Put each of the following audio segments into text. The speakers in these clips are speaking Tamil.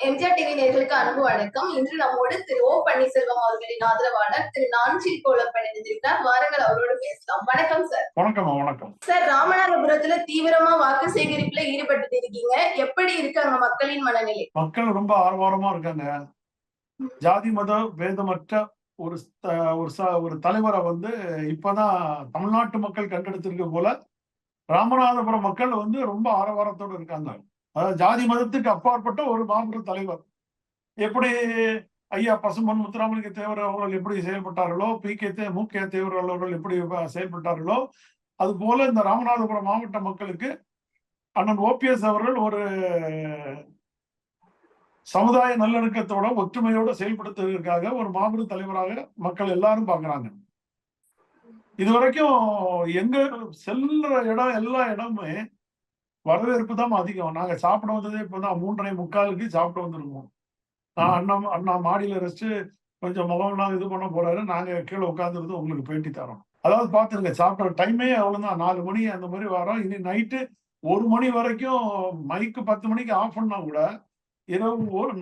எம்ஜிஆர் டிவி நேயர்களுக்கு அன்பு வணக்கம். இன்று நம்மோடு திரு ஓ பன்னீர்செல்வம் அவர்களின் ஆதரவாளர் திரு நாஞ்சில் கோலப்பன் இணைந்திருக்கிறார். வாருங்கள் அவரோடு பேசலாம். வணக்கம் சார். வணக்கம். சார், ராமநாதபுரத்துல தீவிரமா வாக்கு சேகரிப்புல ஈடுபட்டு இருக்கீங்க. எப்படி இருக்கு அங்க மக்களின் மனநிலை? மக்கள் ரொம்ப ஆர்வமா இருக்காங்க. ஜாதி மத பேதமற்ற ஒரு ஒரு தலைவரை இப்பதான் தமிழ்நாட்டு மக்கள் கண்டெடுத்திருக்க போல ராமநாதபுரம் மக்கள் ரொம்ப ஆரவாரத்தோடு இருக்காங்க. அதாவது ஜாதி மதத்துக்கு அப்பாற்பட்ட ஒரு மாபெரும் தலைவர். எப்படி ஐயா பசும்பொன் முத்துராமலிங்க தேவர் அவர்கள் எப்படி செயல்பட்டார்களோ, மு.க. தேவர் அவர்கள் எப்படி செயல்பட்டார்களோ, அது போல இந்த ராமநாதபுரம் மாவட்ட மக்களுக்கு அண்ணன் ஓபிஎஸ் அவர்கள் ஒரு சமுதாய நல்லிணக்கத்தோட ஒற்றுமையோட செயல்படுத்துவதற்காக ஒரு மாபெரும் தலைவராக மக்கள் எல்லாரும் பாக்குறாங்க. இதுவரைக்கும் எங்க செல்லுற இடம் எல்லா இடமுமே வரவேற்பு தான் அதிகம். நாங்க சாப்பிட வந்ததே இப்பதான் 3:45க்கு சாப்பிட்டு வந்திருக்கோம். அண்ணா மாடியில ரசிச்சு கொஞ்சம் முகம்லாம் இது பண்ண போறாரு. நாங்க கீழே உட்கார்ந்துருந்து உங்களுக்கு பேட்டி தரோம். அதாவது பாத்துருங்க, சாப்பிட்ற டைமே அவ்வளவுதான். 4 மணி அந்த மாதிரி வரோம். இனி நைட்டு 1 மணி வரைக்கும் மைக்கு 10 மணிக்கு ஆஃப் பண்ணா கூட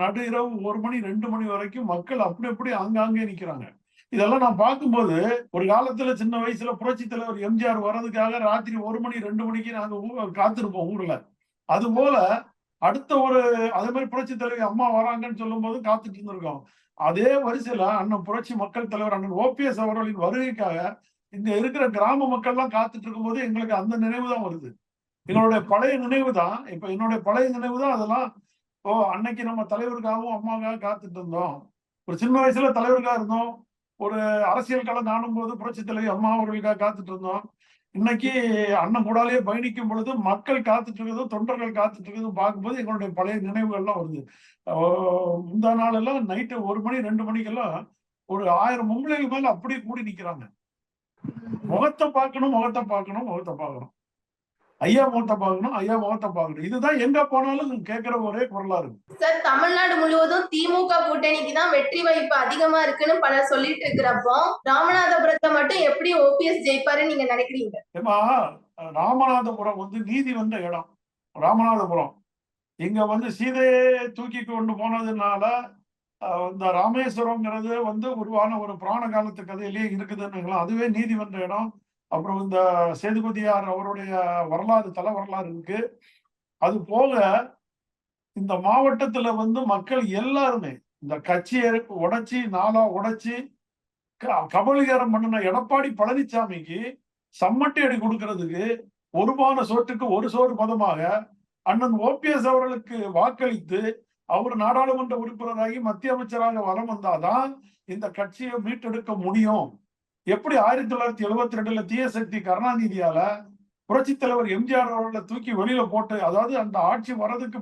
நடு இரவு 1 மணி 2 மணி வரைக்கும் மக்கள் அப்படி ஆங்காங்கே நிக்கிறாங்க. இதெல்லாம் நான் பார்க்கும்போது ஒரு காலத்துல சின்ன வயசுல புரட்சி தலைவர் எம்ஜிஆர் வர்றதுக்காக ராத்திரி 1 மணி 2 மணிக்கு நாங்க காத்திருப்போம் ஊர்ல. அது போல அடுத்த அதே மாதிரி புரட்சி தலைவர் அம்மா வராங்கன்னு சொல்லும் போது காத்துட்டு இருந்திருக்கோம். அதே வரிசையில அண்ணன் புரட்சி மக்கள் தலைவர் அண்ணன் ஓபிஎஸ் அவர்களின் வருகைக்காக இங்க இருக்கிற கிராம மக்கள் எல்லாம் காத்துட்டு இருக்கும் போது எங்களுக்கு அந்த நினைவு தான் வருது. எங்களுடைய பழைய நினைவு தான். இப்ப என்னுடைய பழைய நினைவு தான் அதெல்லாம். அன்னைக்கு நம்ம தலைவருக்காகவும் அம்மாவுக்காக காத்துட்டு இருந்தோம். ஒரு சின்ன வயசுல தலைவருக்காக இருந்தோம். ஒரு அரசியல் களம் காணும் போது புரட்சி தலைவி அம்மா அவர்களுக்காக காத்துட்டு இருந்தோம். இன்னைக்கு அண்ணன் கூடாலேயே பயணிக்கும் பொழுது மக்கள் காத்துட்டு இருக்கிறதும் தொண்டர்கள் காத்துட்டு இருக்கிறதும் பார்க்கும்போது எங்களுடைய பழைய நினைவுகள்லாம் வருது. முந்தா நாள் எல்லாம் நைட்டு 1 மணி 2 மணிக்கெல்லாம் ஒரு 1000 பொம்பளைகள் மேல அப்படியே கூடி நிக்கிறாங்க. முகத்தை பார்க்கணும். ஐயா முகத்தை பார்க்கணும். இதுதான் எங்க போனாலும் கேட்கிற ஒரே குரலா இருக்கு. சார், தமிழ்நாடு முழுவதும் திமுக கூட்டணிக்கு தான் வெற்றி வாய்ப்பு அதிகமா இருக்குன்னு பலர் சொல்லிட்டு இருக்கிறப்போ, ராமநாதபுரத்தை மட்டும் எப்படி ஓபிஎஸ் ஜெயிப்பாருன்னு நீங்க நினைக்கிறீங்க? ராமநாதபுரம் நீதி வந்த இடம். ராமநாதபுரம் இங்க சீதையை தூக்கி கொண்டு போனதுனால இந்த ராமேஸ்வரம்ங்கிறது உருவான ஒரு புராண காலத்து கதையிலேயே இருக்குதுன்னு அதுவே நீதி வந்த இடம். அப்புறம் இந்த சேதுபதியார் அவருடைய வரலாறு தல வரலாறு இருக்கு. அது போக இந்த மாவட்டத்துல மக்கள் எல்லாருமே இந்த கட்சியை நாளா உடைச்சி கபலீகரம் பண்ணின எடப்பாடி பழனிசாமிக்கு சம்மட்டி அடி கொடுக்கறதுக்கு ஒருமான சோற்றுக்கு ஒரு சோறு பதமாக அண்ணன் ஓபிஎஸ் அவர்களுக்கு வாக்களித்து அவர் நாடாளுமன்ற உறுப்பினராகி மத்திய அமைச்சராக வலம் வந்தாதான் இந்த கட்சியை மீட்டெடுக்க முடியும். எப்படி 1972 தீய சக்தி கருணாநிதியால புரட்சி தலைவர் எம்ஜிஆர் அவர்களை தூக்கி வெளியில போட்டு, அதாவது அந்த ஆட்சி வர்றதுக்கு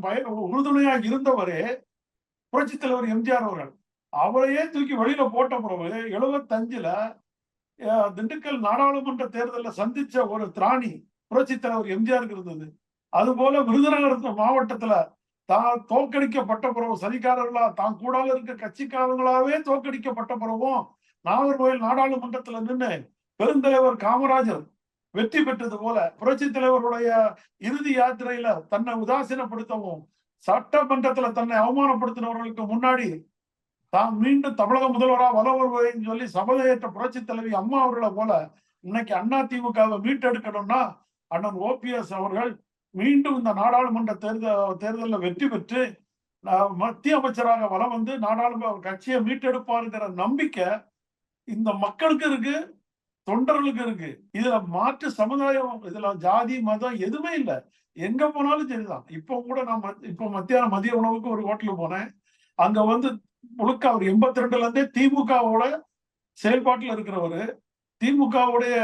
உறுதுணையாக இருந்தவரே புரட்சி தலைவர் எம்ஜிஆர் அவர்கள், அவரையே தூக்கி வெளியில போட்ட பிறகு 75ல திண்டுக்கல் நாடாளுமன்ற தேர்தலில் சந்திச்ச ஒரு திராணி புரட்சி தலைவர் எம்ஜிஆருக்கு இருந்தது. அது போல விருதுநகர் மாவட்டத்துல தான் தோற்கடிக்கப்பட்ட பிறகு சதிகாரர்களா தான் கூடால இருக்க கட்சிக்காரங்களாவே தோற்கடிக்கப்பட்ட பிறகும் நாகர்கோவில் நாடாளுமன்றத்துல நின்று பெருந்தலைவர் காமராஜர் வெற்றி பெற்றது போல புரட்சி தலைவருடைய இறுதி யாத்திரையில தன்னை உதாசீனப்படுத்தவும் சட்டமன்றத்துல தன்னை அவமானப்படுத்தினவர்களுக்கு முன்னாடி தான் மீண்டும் தமிழக முதல்வரா வளவருவதைன்னு சொல்லி சபதையேற்ற புரட்சி தலைவி அம்மா அவர்களை போல இன்னைக்கு அதிமுகவை மீட்டெடுக்கணும்னா அண்ணன் ஓபிஎஸ் அவர்கள் மீண்டும் இந்த நாடாளுமன்ற தேர்தலில் வெற்றி பெற்று மத்திய அமைச்சராக வலம் நாடாளுமன்ற கட்சியை மீட்டெடுப்பாருங்கிற நம்பிக்கை இந்த மக்களுக்கு இருக்கு, தொண்டர்களுக்கு இருக்கு. இதுல மாற்று சமுதாயம், இதுல ஜாதி மதம் எதுவுமே இல்லை. எங்க போனாலும் சரிதான். இப்போ கூட நான் மத்தியானம் மதிய உணவுக்கு ஒரு ஹோட்டலுக்கு போனேன். அங்க முழுக்க அவர் 82ல இருந்தே திமுகவோட செயல்பாட்டில் இருக்கிறவரு, திமுகவுடைய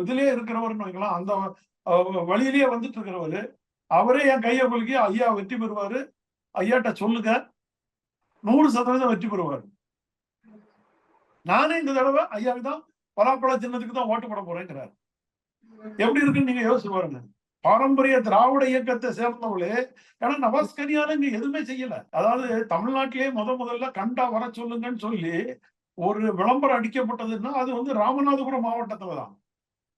இதுலயே இருக்கிறவர்னு வைக்கலாம், அந்த வழியிலேயே இருக்கிறவரு. அவரே என் கையை குலுக்கி ஐயா வெற்றி பெறுவாரு, ஐயாட்ட சொல்லுங்க 100% வெற்றி பெறுவாரு. நானே இந்த தடவை ஐயாவுக்கு தான் பலாப்பழ சின்னத்துக்கு தான் ஓட்டு போட போறேங்கிறார். எப்படி இருக்குன்னு நீங்க யோசிச்சு பாருங்க. பாரம்பரிய திராவிட இயக்கத்தை சேர்ந்தவங்களே, ஏன்னா நவாஸ்கனியால இங்க எதுவுமே செய்யல. அதாவது தமிழ்நாட்டிலேயே முதல்ல கண்டா வர சொல்லுங்கன்னு சொல்லி ஒரு விளம்பரம் அடிக்கப்பட்டதுன்னா அது ராமநாதபுரம் மாவட்டத்துலதான்.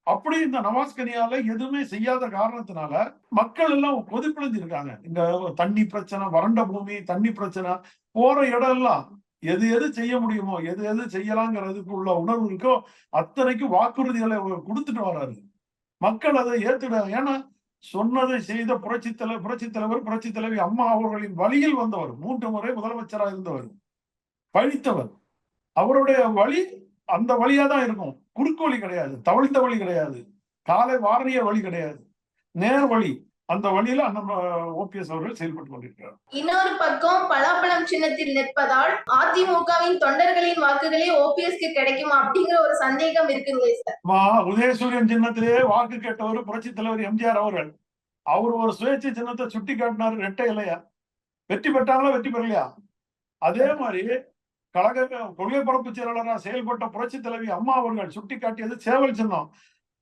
அப்படி இந்த நவாஸ்கனியால எதுவுமே செய்யாத காரணத்தினால மக்கள் எல்லாம் கொதிப்பிழைஞ்சிருக்காங்க. இங்க தண்ணி பிரச்சனை, வறண்ட பூமி, தண்ணி பிரச்சனை, போற இடம் எல்லாம் எது எது செய்ய முடியுமோ, எது எது செய்யலாங்கிறதுக்கு உள்ள உணர்வு இருக்கோ அத்தனைக்கும் வாக்குறுதிகளை கொடுத்துட்டு வர்றாரு. மக்கள் அதை ஏத்துக்கிறாங்க. ஏன்னா சொன்னதை செய்த புரட்சி தலைவர் புரட்சி தலைவி அம்மா அவர்களின் வழியில் வந்தவர், 3 முறை முதலமைச்சராக இருந்தவர், படித்தவர். அவருடைய வழி அந்த வழியா தான் இருக்கும். குறுக்கு வழி கிடையாது, தவிழ்ந்த வழி கிடையாது, காலை வாரிய வழி கிடையாது, நேர் வழி. அந்த வழியில நம்ம ஓபிஎஸ் அவர்கள் செயல்பட்டு கொண்டிருக்கிறார். இன்னொரு பக்கம் பலாப்பழம் சின்னத்தில் நிற்பதால் அதிமுகவின் தொண்டர்களின் வாக்குகளே ஓபிஎஸ்க்கு கிடைக்குமா அப்படிங்கிற ஒரு சந்தேகம் இருக்குங்களே சார். உதயசூரியன் சின்னத்திலே வாக்கு கேட்டவர் புரட்சி தலைவர் எம்ஜிஆர் அவர்கள். அவர் ஒரு சுயேட்சை சின்னத்தை சுட்டி காட்டினார், ரெட்டை இலையா. வெற்றி பெற்றாங்களா, வெற்றி பெறலையா? அதே மாதிரி கழக கொள்கை பரப்பு செயலாளராக செயல்பட்ட புரட்சி தலைவி அம்மா அவர்கள் சுட்டி காட்டியது சேவல் சின்னம்.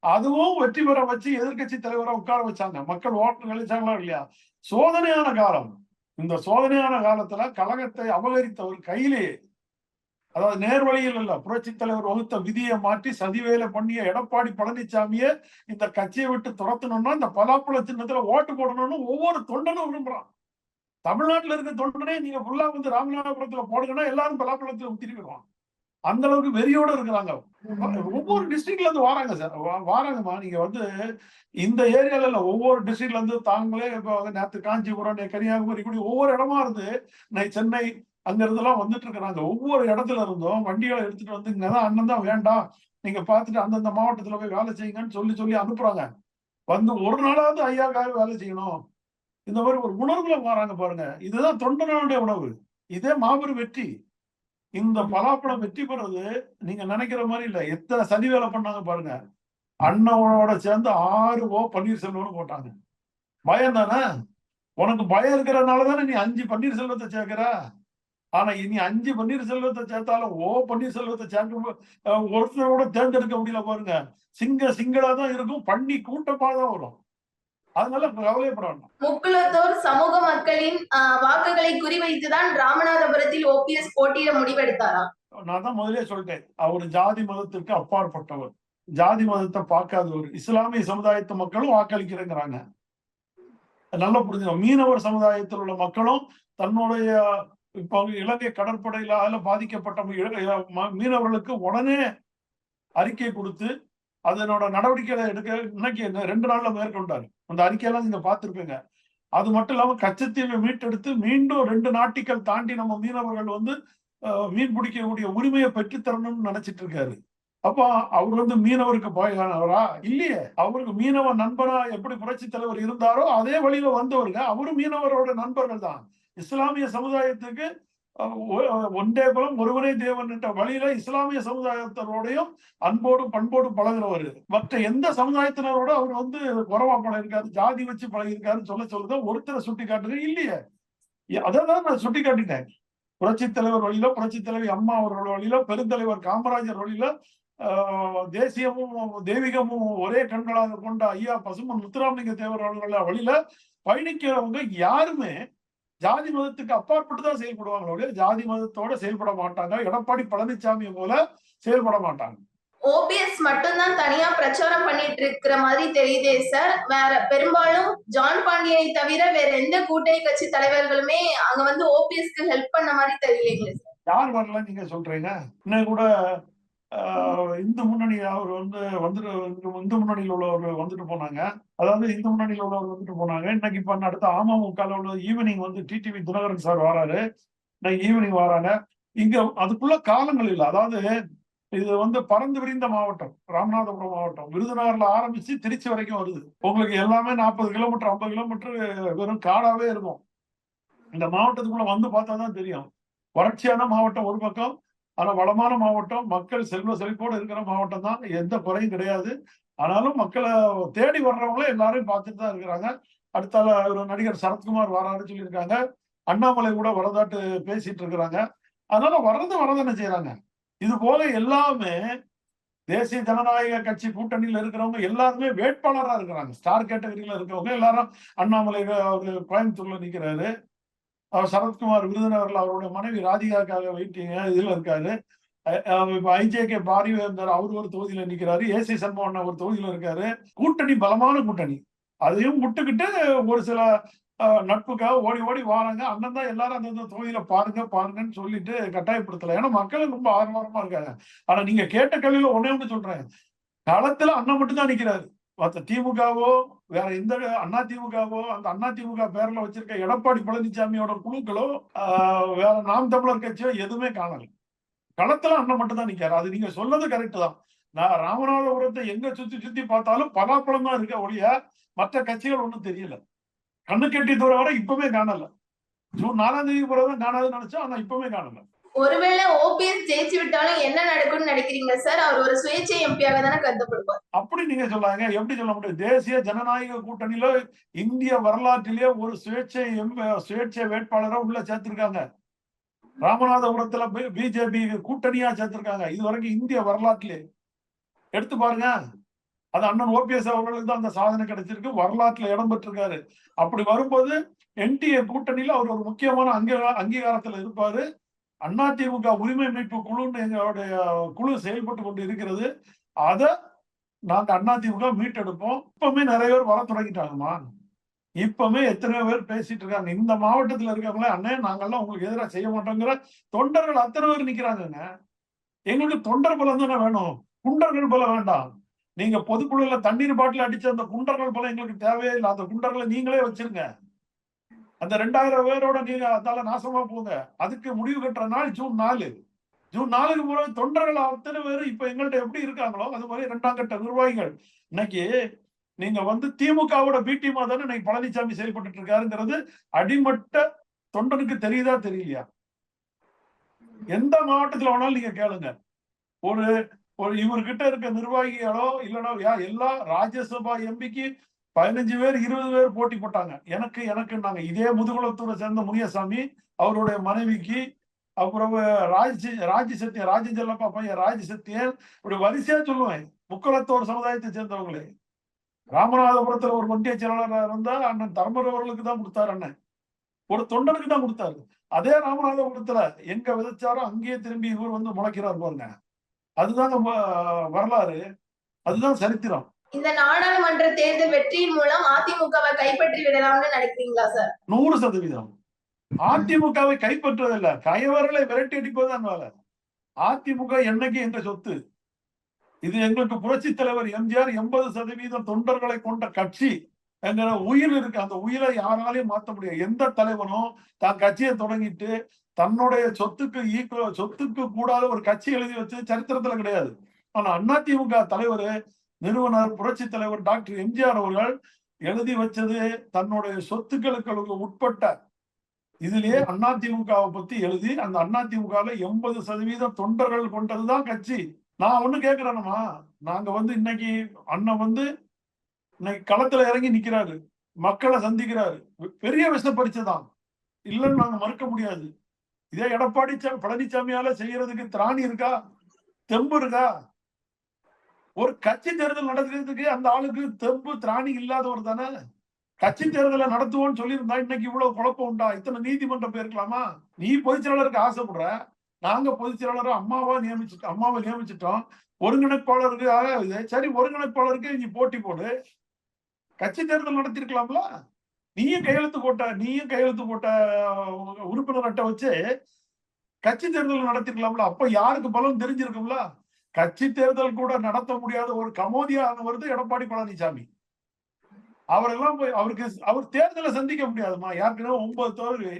அதுவும் வெற்றி பெற வச்சு எதிர்கட்சி தலைவரை உட்கார வச்சாங்க. மக்கள் ஓட்டு கழிச்சாங்களா இல்லையா? சோதனையான காலம். இந்த சோதனையான காலத்துல கழகத்தை அபகரித்தவர் கையிலேயே, அதாவது நேர்வழியில் இல்ல, புரட்சி தலைவர் வகுத்த விதியை மாற்றி சதிவேலை பண்ணிய எடப்பாடி பழனிசாமியை இந்த கட்சியை விட்டு துரத்தணும்னா இந்த பலாப்பழ சின்னத்துல ஓட்டு போடணும்னு ஒவ்வொரு தொண்டனும் விரும்புறான். தமிழ்நாட்டில் இருக்க தொண்டனே நீங்க ஃபுல்லா வந்து ராமநாதபுரத்துல போடுங்கன்னா எல்லாரும் பலாப்பழத்துல ஊத்திருவாங்க. அந்த அளவுக்கு வெறியோட இருக்கிறாங்க. ஒவ்வொரு டிஸ்ட்ரிக்ட்ல இருந்து வராங்க சார், வாராங்கம்மா. நீங்க வந்து இந்த ஏரியால இல்ல, ஒவ்வொரு டிஸ்ட்ரிக்ட்ல இருந்து தாங்களே நேற்று காஞ்சிபுரம், கன்னியாகுமரி, இப்படி ஒவ்வொரு இடமா இருந்து சென்னை அங்க இருந்தெல்லாம் வந்துட்டு இருக்கிறாங்க. ஒவ்வொரு இடத்துல இருந்தும் வண்டிகளை எடுத்துட்டு வந்து இங்கதான் அண்ணன் தான் வேண்டாம், நீங்க பார்த்துட்டு அந்தந்த மாவட்டத்துல போய் வேலை செய்யுங்கன்னு சொல்லி அனுப்புறாங்க. வந்து ஒரு நாளாவது ஐயாக்காக வேலை செய்யணும், இந்த மாதிரி ஒரு உணர்வுல வராங்க பாருங்க. இதுதான் தொண்டனுடைய உணர்வு. இதே மாபெரும் வெற்றி. இந்த பலாப்பழம் வெற்றி பெறது நீங்க நினைக்கிற மாதிரி இல்ல. எத்தனை சதி வேலை பண்ணாங்க பாருங்க. அண்ணனோட சேர்ந்து 6 பன்னீர்செல்வம் போட்டாங்க. பயம் தானே உனக்கு? பயம் இருக்கிறதுனால தானே நீ 5 பன்னீர்செல்வத்தை சேர்க்கிற. ஆனா இனி 5 பன்னீர்செல்வத்தை சேர்த்தாலும் பன்னீர்செல்வத்தை சேர்க்க ஒருத்தரோட தேர்ந்தெடுக்க முடியல பாருங்க. சிங்களா தான் இருக்கும், பண்ணி கூட்டமா தான் வரும். அதனால கவலைப்படணும். முக்குளத்தோர் சமூக மக்களின் வாக்குகளை குறிவைத்துதான் ராமநாதபுரத்தில் ஓபிஎஸ் போட்டியிட முடிவெடுத்தாரா? நான் தான் முதலே சொல்லிட்டேன், அவர் ஜாதி மதத்திற்கு அப்பாற்பட்டவர், ஜாதி மதத்தை பார்க்காதவர். இஸ்லாமிய சமுதாயத்து மக்களும் வாக்களிக்கிறேங்கிறாங்க. நல்லா புரிஞ்சுக்கணும். மீனவர் சமுதாயத்தில் உள்ள மக்களும் தன்னுடைய இப்போ இலங்கை கடற்படையில பாதிக்கப்பட்ட மீனவர்களுக்கு உடனே அறிக்கை கொடுத்து அதனோட நடவடிக்கைகளை எடுக்க இன்னைக்கு 2 நாள்ல மேற்கொண்டாரு. அந்த அறிக்கையெல்லாம் நீங்க பார்த்திருப்பீங்க. அது மட்டும் இல்லாம கச்சத்தீவை மீட்டெடுத்து மீண்டும் 2 நாட்டிகள் தாண்டி நம்ம மீனவர்கள் வந்து மீன் பிடிக்கக்கூடிய உரிமையை பெற்றுத்தரணும்னு நினைச்சிட்டு இருக்காரு. அப்ப அவர் வந்து மீனவருக்கு போயானவரா? இல்லையே. அவருக்கு மீனவ நண்பரா எப்படி புரட்சி தலைவர் இருந்தாரோ அதே வழியில வந்தவருங்க. அவரும் மீனவரோட நண்பர்கள் தான். இஸ்லாமிய சமுதாயத்துக்கு ஒன்றே குலம் ஒருவனே தேவன் என்ற வழியில இஸ்லாமிய சமுதாயத்தினரோடையும் அன்போடும் பண்போடும் பழகிறவர். மற்ற எந்த சமுதாயத்தினரோட அவர் வந்து குறவா பழகிருக்காரு, ஜாதி வச்சு பழகிருக்காருன்னு சொல்லுதான் ஒருத்தரை சுட்டி காட்டுறது இல்லையே. அதான் நான் சுட்டி காட்டிட்டேன். புரட்சி தலைவர் வழியில, புரட்சி தலைவி அம்மா அவர்கள் வழியில, பெருந்தலைவர் காமராஜர் வழியில, தேசியமும் தெய்வீகமும் ஒரே கண்களாக கொண்ட ஐயா பசுமன் முத்துராமலிங்க தேவர் அவர்கள வழியில பயணிக்கிறவங்க யாருமே ஜாதி மதத்துக்கு அப்பாற்பட்டு தான் செயல்படுவாங்களோ, ஜாதி மதத்தோட செயல்பட மாட்டாங்க. எடப்பாடி பழனிசாமி போல செயல்பட மாட்டாங்க. ஓபிஎஸ் மட்டும்தான் தனியா பிரச்சாரம் பண்ணிட்டு இருக்கிற மாதிரி தெரியுதே சார். வேற பெரும்பாலும் ஜான் பாண்டியனை தவிர வேற எந்த கூட்டணி கட்சி தலைவர்களுமே அங்க வந்து ஓபிஎஸ்க்கு ஹெல்ப் பண்ண மாதிரி தெரியலைங்களே சார். யார் வரல நீங்க சொல்றீங்க? இன்னும் கூட இந்து முன்னணி அவர் இந்து முன்னணியில் உள்ளவர் வந்துட்டு போனாங்க. அதாவது இந்து முன்னணியில் உள்ளவர் வந்துட்டு போனாங்க. இன்னைக்கு இப்ப அடுத்த அமமுக உள்ள ஈவினிங் வந்து டிடிவி தினகரன் சார் வராரு. இன்னைக்கு ஈவினிங் வராங்க. இங்க அதுக்குள்ள காலங்கள் இல்லை. அதாவது இது வந்து பறந்து விரிந்த மாவட்டம், ராமநாதபுரம் மாவட்டம். விருதுநகர்ல ஆரம்பிச்சு திருச்சி வரைக்கும் வருது. உங்களுக்கு எல்லாமே 40 கிலோமீட்டர் 50 கிலோமீட்டர் வெறும் காடாவே இருக்கும். இந்த மாவட்டத்துக்குள்ள வந்து பார்த்தா தான் தெரியும். வறட்சியான மாவட்டம் ஒரு பக்கம், ஆனா வளமான மாவட்டம், மக்கள் செல்வ செழிப்போடு இருக்கிற மாவட்டம் தான். எந்த குறையும் கிடையாது. ஆனாலும் மக்களை தேடி வர்றவங்கள எல்லாரையும் பார்த்துட்டு தான் இருக்கிறாங்க. அடுத்தால ஒரு நடிகர் சரத்குமார் வராருன்னு சொல்லியிருக்காங்க. அண்ணாமலை கூட வரதாட்டு பேசிட்டு இருக்கிறாங்க. அதனால வரதானே செய்யறாங்க. இது போல எல்லாமே தேசிய ஜனநாயக கட்சி கூட்டணியில் இருக்கிறவங்க எல்லாருமே வேட்பாளரா இருக்கிறாங்க. ஸ்டார் கேட்டகரியில இருக்கிறவங்க எல்லாரும். அண்ணாமலை அவரு கோயம்புத்தூர்ல நிக்கிறாரு. அவர் சரத்குமார் விருதுநகர்ல அவருடைய மனைவி ராதிகாக்காக வெயிட்டிங்க இதுல இருக்காரு. இப்ப ஐஜேகே பாரிவேந்தர் அவர் ஒரு தொகுதியில நிக்கிறாரு, ஏசி சண்முகன் ஒரு தொகுதியில இருக்காரு. கூட்டணி பலமான கூட்டணி. அதையும் விட்டுக்கிட்டு ஒரு சில நட்புக்காக ஓடி ஓடி வாராங்க. அண்ணன் தான் எல்லாரும் அந்தந்த தொகுதியில பாருங்க பாருங்கன்னு சொல்லிட்டு கட்டாயப்படுத்தல. ஏன்னா மக்கள் ரொம்ப ஆர்வமா இருக்காங்க. ஆனா நீங்க கேட்ட கேள்வியில ஒண்ணே ஒண்ணு சொல்றேன். களத்துல அண்ணன் மட்டும் தான் நிக்கிறாரு. மத்த திமுகவோ வேற எந்த அண்ணா திமுகவோ அந்த அண்ணா திமுக பேர்ல வச்சிருக்க எடப்பாடி பழனிசாமியோட குழுக்களோ வேற நாம் தமிழர் கட்சியோ எதுவுமே காணல. களத்துல அண்ணன் மட்டும் தான் நிக்காரு. அது நீங்க சொன்னது கரெக்ட் தான். நான் ராமநாதபுரத்தை எங்க சுத்தி சுத்தி பார்த்தாலும் பலாப்பழம் தான் இருக்க ஒழிய மற்ற கட்சிகள் ஒண்ணும் தெரியல. கண்ணு கெட்டி தூரம் வரை இப்பவுமே காணல. ஜூன் 4ஆம் தேதி பிறகுதான் காணாதுன்னு நினைச்சோம். ஆனா இப்பவுமே காணல. ஒருவேளை ஓபிஎஸ் ஜெயிச்சு விட்டாலும் என்ன நடக்கும்னு நினைக்கிறீங்க சார்? அவர் ஒரு சுயேட்சை எம்பியாக தானே கருதப்படுவார். அப்படி நீங்க சொல்லாங்க. எப்படி சொல்ல முடியும்? தேசிய ஜனநாயக கூட்டணியில இந்திய வரலாற்றிலேயே ஒரு சுயேட்சை வேட்பாளரை உள்ள சேர்த்திருக்காங்க. ராமநாதபுரத்துல பிஜேபி கூட்டணியா சேர்த்திருக்காங்க. இது வரைக்கும் இந்திய வரலாற்றிலே எடுத்து பாருங்க. அது அண்ணன் ஓபிஎஸ் அவர்களுக்கு தான் அந்த சாதனை கிடைச்சிருக்கு. வரலாற்றுல இடம் பெற்றிருக்காரு. அப்படி வரும்போது என்டிஏ கூட்டணியில அவர் ஒரு முக்கியமான அங்கீகாரத்துல இருப்பாரு. அதிமுக உரிமை மீட்பு குழுன்னு எங்களுடைய குழு செயல்பட்டு கொண்டு இருக்கிறது. அத நாங்க அதிமுக மீட்டெடுப்போம். இப்பவுமே நிறைய பேர் வர தொடங்கிட்டாங்கம்மா. இப்பவுமே எத்தனை பேர் பேசிட்டு இருக்காங்க. இந்த மாவட்டத்துல இருக்கவங்களே அண்ணே நாங்கெல்லாம் உங்களுக்கு எதிராக செய்ய மாட்டோங்கிற தொண்டர்கள் அத்தனை பேர் நிக்கிறாங்க. எங்களுக்கு தொண்டர் பலம் தானே வேணும், குண்டர்கள் பலம் வேண்டாம். நீங்க பொதுக்குழுல தண்ணீர் பாட்டில் அடிச்ச அந்த குண்டர்கள் பலம் எங்களுக்கு தேவையே இல்லை. அந்த குண்டர்களை நீங்களே வச்சிருங்க. அந்த 2000 பேரோட நீங்க அதால நாசமா போங்க. அதுக்கு முடிவு கட்டுற நாள் ஜூன் 4. ஜூன் 4க்கு பிறகு தொண்டர்கள் அத்தனை பேர் இப்ப எங்கள்கிட்ட எப்படி இருக்காங்களோ அது மாதிரி 2ஆம் கட்ட நிர்வாகிகள். இன்னைக்கு நீங்க திமுகவோட பி டீமா தானே இன்னைக்கு பழனிசாமி செயல்பட்டு இருக்காருங்கிறது அடிமட்ட தொண்டனுக்கு தெரியுதா தெரியலையா? எந்த மாவட்டத்துல வேணாலும் நீங்க கேளுங்க. ஒரு இவர்கிட்ட இருக்க நிர்வாகிகளோ இல்லைன்னா எல்லா ராஜ்யசபா எம்பிக்கு 15 பேர் 20 பேர் போட்டி போட்டாங்க. எனக்கு நாங்க இதே முதுகுளத்தூரை சேர்ந்த முனியசாமி அவருடைய மனைவிக்கு, அப்புறம் ராஜசத்தியன் பையன் ராஜசத்தியன், இப்படி வரிசையா சொல்லுவேன். முக்குளத்தோர் சமுதாயத்தை சேர்ந்தவங்களே. ராமநாதபுரத்துல ஒரு ஒன்றிய செயலாளராக இருந்தா அண்ணன் தர்மர் அவர்களுக்கு தான் கொடுத்தாரு. அண்ணன் ஒரு தொண்டனுக்கு தான் கொடுத்தாரு. அதே ராமநாதபுரத்துல எங்க விதைச்சாரோ அங்கேயே திரும்பி இவர் முளைக்கிறார் பாருங்க. அதுதான் வரலாறு, அதுதான் சரித்திரம். இந்த நாடாளுமன்ற தேர்தல் வெற்றியின் மூலம் அதிமுகவை கைப்பற்றி விடலாம்னு நினைக்கிறீங்களா சார்? 100%. அதிமுகவை கைப்பற்றுவதில்லை, கைவர்களை விரட்டி அடிப்பதுதான் வேலை. அதிமுக என்னைக்கு என்ற சொத்து. இது எங்களுக்கு புரட்சி தலைவர் எம்ஜிஆர் 80% தொண்டர்களை கொண்ட கட்சி என்கிற உயிர் இருக்கு. அந்த உயிரை யாராலையும் மாற்ற முடியாது. எந்த தலைவனும் தான் கட்சியை தொடங்கிட்டு தன்னுடைய சொத்துக்கு கூடாத ஒரு கட்சி எழுதி வச்சு சரித்திரத்துல கிடையாது. ஆனா அதிமுக தலைவர் நிறுவனர் புரட்சி தலைவர் டாக்டர் எம்ஜிஆர் அவர்கள் எழுதி வச்சது தன்னுடைய சொத்துக்களுக்கு உட்பட்ட இதுலயே அதிமுகவை பத்தி எழுதி அந்த அதிமுகல 80% தொண்டர்கள் கொண்டதுதான் கட்சி. நான் ஒண்ணு கேட்கிறேன்மா, நாங்க இன்னைக்கு அண்ணன் இன்னைக்கு களத்துல இறங்கி நிக்கிறாரு, மக்களை சந்திக்கிறாரு. பெரிய விஷயம் பறிச்சதான் இல்லைன்னு நாங்க மறுக்க முடியாது. இதே எடப்பாடி பழனிசாமியால செய்யறதுக்கு திராணி இருக்கா, தெம்பு இருக்கா? ஒரு கட்சி தேர்தல் நடத்துறதுக்கு அந்த ஆளுக்கு தெம்பு திராணி இல்லாதவர் தானே. கட்சி தேர்தலை நடத்துவோம்னு சொல்லியிருந்தா இன்னைக்கு இவ்வளவு குழப்பம் உண்டா? இத்தனை நீதிமன்றம் போயிருக்கலாமா? நீ பொதுச்செயலாளருக்கு ஆசைப்படுற, நாங்க பொதுச்செயலாளர் அம்மாவை நியமிச்சிட்டோம். ஒருங்கிணைப்பாளருக்கு சரி, ஒருங்கிணைப்பாளருக்கு நீ போட்டி போடு, கட்சி தேர்தல் நடத்திருக்கலாம்ல. நீயும் கையெழுத்து போட்ட உறுப்பினர் அட்டை வச்சு கட்சி தேர்தல் நடத்திருக்கலாம்ல. அப்ப யாருக்கு பலம் தெரிஞ்சிருக்கும்ல. கட்சி தேர்தல் கூட நடத்த முடியாத ஒரு கமோதியான வருது எடப்பாடி பழனிசாமி. அவரெல்லாம் போய் அவர் தேர்தலை சந்திக்க முடியாதுமா. யாருக்குன்னா 9 தோல்வி.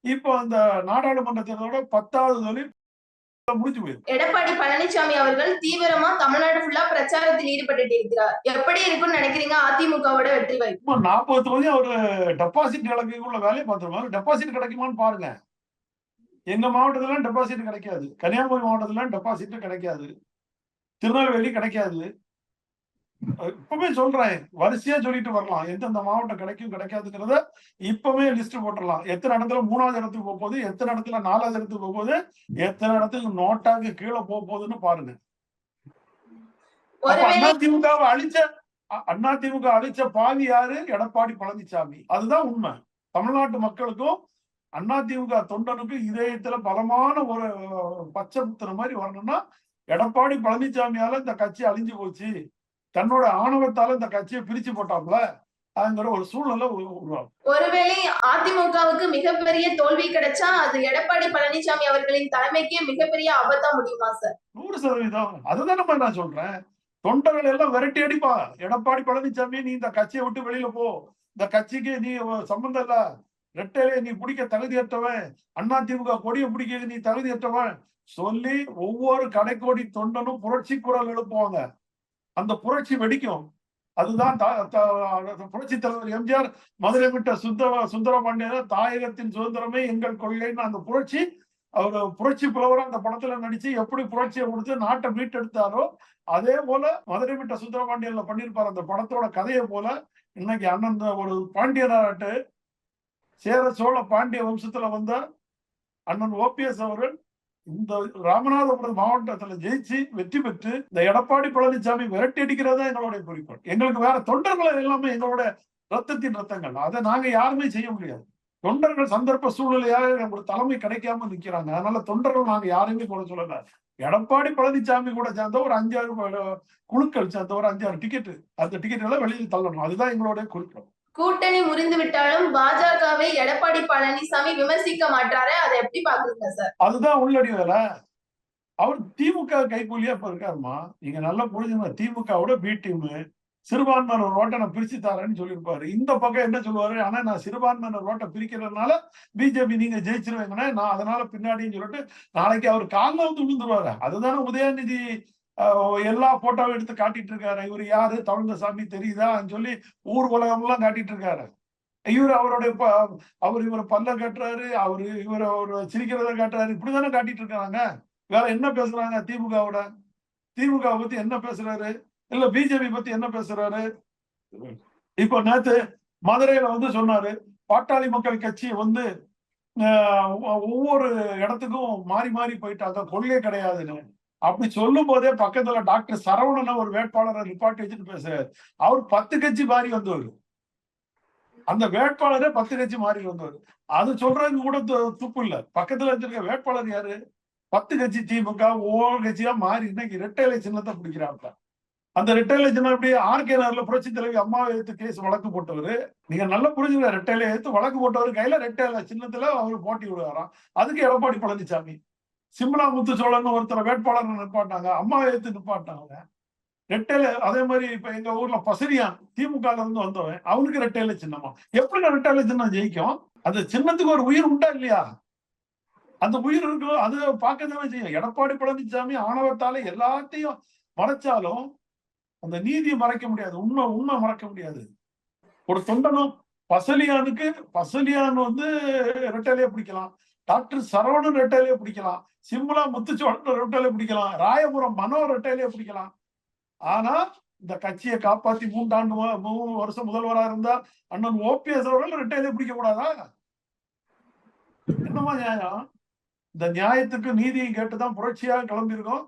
இப்போ அந்த நாடாளுமன்ற தேர்தலோட 10வது தோல்வி முடிச்சு போயிருக்கு. எடப்பாடி பழனிசாமி அவர்கள் தீவிரமா தமிழ்நாடு ஃபுல்லா பிரச்சாரத்தில் ஈடுபட்டு இருக்கிறார். எப்படி இருக்கும்னு நினைக்கிறீங்க அதிமுகவோட வெற்றி வாய்ப்பு? 40 தொகுதி அவரு டெபாசிட் கணக்குள்ள வேலையை பார்த்துருவாரு. டெபாசிட் கிடைக்குமான்னு பாருங்க. எங்க மாவட்டத்துல டெபாசிட் கிடைக்காது, கன்னியாகுமரி மாவட்டத்துல டெபாசிட் கிடைக்காது, திருநெல்வேலி கிடைக்காது. இப்பவே சொல்றேன், வரிசையா சொல்லிட்டு வரலாம் எந்தெந்த மாவட்டம் கிடைக்கும் கிடைக்காதுங்கிறத இப்பவே லிஸ்ட் போட்டுடலாம். எத்தனை இடத்துல 3வது இடத்துக்கு போகுது, எத்தனை இடத்துல 4வது இடத்துக்கு போகுது, எத்தனை இடத்துக்கு நோட்டாக்கு கீழே போகுதுன்னு பாருங்க. அதிமுக அழிச்ச பாவி யாரு? எடப்பாடி பழனிசாமி. அதுதான் உண்மை. தமிழ்நாட்டு மக்களுக்கும் அதிமுக தொண்டனுக்கு இதயத்துல பலமான ஒரு பச்சை முத்துற மாதிரி வரணும்னா எடப்பாடி பழனிசாமியால இந்த கட்சி அழிஞ்சு போச்சு, தன்னோட ஆணவத்தால இந்த கட்சியை பிரிச்சு போட்டாப்ல அதுங்கிற ஒரு சூழ்நிலை உருவாகும். ஒருவேளை அதிமுகவுக்கு மிகப்பெரிய தோல்வி கிடைச்சா அது எடப்பாடி பழனிசாமி அவர்களின் தலைமைக்கே மிகப்பெரிய ஆபத்தா முடியுமா சார்? 100%. அதுதான் நம்ம நான் சொல்றேன். தொண்டர்கள் எல்லாம் விரட்டி அடிப்பா. எடப்பாடி பழனிசாமி நீ இந்த கட்சியை விட்டு வெளியில போ, இந்த கட்சிக்கு நீ சம்பந்தம் இல்ல, ரெட்டையிலே நீ பிடிக்க தகுதியற்றவன், அதிமுக கொடியை பிடிக்க நீ தகுதியற்றவன் சொல்லி ஒவ்வொரு கடைக்கோடி தொண்டனும் புரட்சி குரல் எழுப்புவாங்க. அந்த புரட்சி வெடிக்கும். அதுதான் புரட்சி தலைவர் எம்ஜிஆர் மதுரை விட்ட சுந்தரபாண்டியன் தாயகத்தின் சுதந்திரமே எங்கள் கொள்கைன்னு அந்த புரட்சி, அவர் புரட்சி புலவரா அந்த படத்துல நடிச்சு எப்படி புரட்சியை கொடுத்து நாட்டை மீட்டெடுத்தாரோ அதே போல மதுரை விட்ட சுந்தரபாண்டியன்ல பண்ணியிருப்பார். அந்த படத்தோட கதையை போல இன்னைக்கு அண்ணன் ஒரு பாண்டியனாட்டு சேர சோழ பாண்டிய வம்சத்துல வந்த அண்ணன் ஓபிஎஸ் அவர்கள் இந்த ராமநாதபுரம் மாவட்டத்துல ஜெயிச்சு வெற்றி பெற்று இந்த எடப்பாடி பழனிசாமி விரட்டி அடிக்கிறதா எங்களுடைய குறிக்கோள். எங்களுக்கு வேற தொண்டர்கள் எல்லாமே எங்களோட ரத்தத்தின் ரத்தங்கள், அதை நாங்க யாருமே செய்ய முடியாது. தொண்டர்கள் சந்தர்ப்ப சூழ்நிலையாக நம்மளுக்கு தலைமை கிடைக்காம நிக்கிறாங்க. அதனால தொண்டர்கள் நாங்க யாரையுமே கூட சொல்லல. எடப்பாடி பழனிசாமி கூட சேர்ந்த ஒரு 5-6 குழுக்கள் சேர்ந்த ஒரு 5-6 டிக்கெட், அந்த டிக்கெட் எல்லாம் வெளியில் தள்ளணும். அதுதான் எங்களுடைய குறிக்கோள். கூட்டணி முறிந்து விட்டாலும் பாஜகவை எடப்பாடி பழனிசாமி விமர்சிக்க மாட்டாரு, அதை எப்படி பாக்குறீங்க சார்? அதுதான் உள்ளடி வேலை. அவர் திமுக கைக்கூலியா இப்ப இருக்காருமா. நீங்க நல்லா புரிஞ்சுங்க. திமுகவோட பி டீம் சிறுபான்மையினர் ஓட்டை நான் பிரிச்சு தரேன்னு சொல்லியிருப்பாரு. இந்த பக்கம் என்ன சொல்லுவாரு, ஆனா நான் சிறுபான்மையினர் ஓட்டை பிரிக்கிறதுனால பிஜேபி நீங்க ஜெயிச்சிருவீங்கன்னா நான் அதனால பின்னாடின்னு சொல்லிட்டு நாளைக்கு அவர் காலில் வந்து விழுந்துருவாரு. அதுதானே உதயநிதி எல்லா போட்டோவும் எடுத்து காட்டிட்டு இருக்காரு. இவர் யாரு, தவழ்ந்தசாமி தெரியுதான்னு சொல்லி ஊர் உலகம் எல்லாம் காட்டிட்டு இருக்காரு. இவர் அவருடைய அவர் இவரை பல்ல காட்டுறாரு, இவரை ஒரு சிரிக்கிறத காட்டுறாரு, இப்படிதானே காட்டிட்டு இருக்காங்க. வேற என்ன பேசுறாங்க? திமுக பத்தி என்ன பேசுறாரு, இல்ல பிஜேபி பத்தி என்ன பேசுறாரு? இப்ப நேத்து மதுரையில வந்து சொன்னாரு, பாட்டாளி மக்கள் கட்சி வந்து ஒவ்வொரு இடத்துக்கும் மாறி மாறி போயிட்டாங்க, கொள்கை கிடையாதுன்னு. அப்படி சொல்லும் போதே பக்கத்துல டாக்டர் சரவணன் ஒரு வேட்பாளரை நிப்பாட்டி வச்சுட்டு பேசுறாரு. அவர் 10 கட்சி மாறி வந்தவர். அந்த வேட்பாளரே 10 கட்சி மாறி வந்தவர். அது சொல்றது கூட துப்பு இல்ல. பக்கத்துல வச்சிருக்க வேட்பாளர் யாரு? 10 கட்சி திமுக ஒவ்வொரு கட்சியா மாறி இன்னைக்கு ரெட்டைலை சின்னத்தை பிடிக்கிறாங்க. அந்த ரெட்டைலை சின்னம் எப்படி ஆர்கே நகர்ல புரட்சி தலைவி அம்மாவை எடுத்து கேஸ் வழக்கு போட்டவர். நீங்க நல்லா புரிஞ்சுங்க. ரெட்டைலை எடுத்து வழக்கு போட்டவர் கையில ரெட்டைலை சின்னத்துல அவர் போட்டி விடுவாராம். அதுக்கு எடப்பாடி பழனிசாமி சிம்லா முத்துச்சோழன் ஒருத்தர் வேட்பாளர் நிப்பாட்டாங்க, அம்மாவை எடுத்து நிப்பாட்டாங்க. ரெட்டையில அதே மாதிரி இப்ப எங்க ஊர்ல பசரியான் திமுக இருந்து வந்தவன், அவனுக்கு ரெட்டையில சின்னமா. எப்படி ரெட்டையில சின்னம் ஜெயிக்கும்? அந்த சின்னத்துக்கு ஒரு உயிர் உண்டா இல்லையா? அந்த உயிர் இருக்கும், அது பார்க்கத்தானே செய்யும். எடப்பாடி பழனிசாமி ஆணவத்தால எல்லாத்தையும் மறைச்சாலும் அந்த நீதியை மறைக்க முடியாது, உண்மை மறைக்க முடியாது. ஒரு தொண்டனும் பசலியான் வந்து ரெட்டையிலே பிடிக்கலாம், டாக்டர் சரவணன் ரெட்டையிலே பிடிக்கலாம், சிம்லா முத்துச்சோழன் ரெட்டையிலே பிடிக்கலாம், ராயபுரம் மனோ ரெட்டையிலே பிடிக்கலாம். ஆனா இந்த கட்சியை காப்பாத்தி 3 வருஷம் முதல்வரா இருந்தா அண்ணன் ஓபிஎஸ் அவர்கள் ரெட்டையிலே பிடிக்க கூடாதா? என்னமா நியாயம்? இந்த நியாயத்துக்கு நீதியும் கேட்டுதான் புரட்சியாக கிளம்பியிருக்கோம்.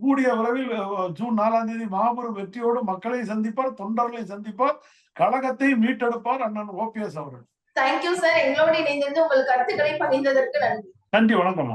கூடிய விரைவில் ஜூன் 4ஆம் தேதி மாபெரும் வெற்றியோடு மக்களை சந்திப்பார், தொண்டர்களை சந்திப்பார், கழகத்தை மீட்டெடுப்பார் அண்ணன் ஓபிஎஸ் அவர்கள். Thank you sir. எங்களோடு இணைந்திருந்து உங்கள் கருத்துக்களை பகிர்ந்ததற்கு நன்றி. நன்றி, வணக்கம்.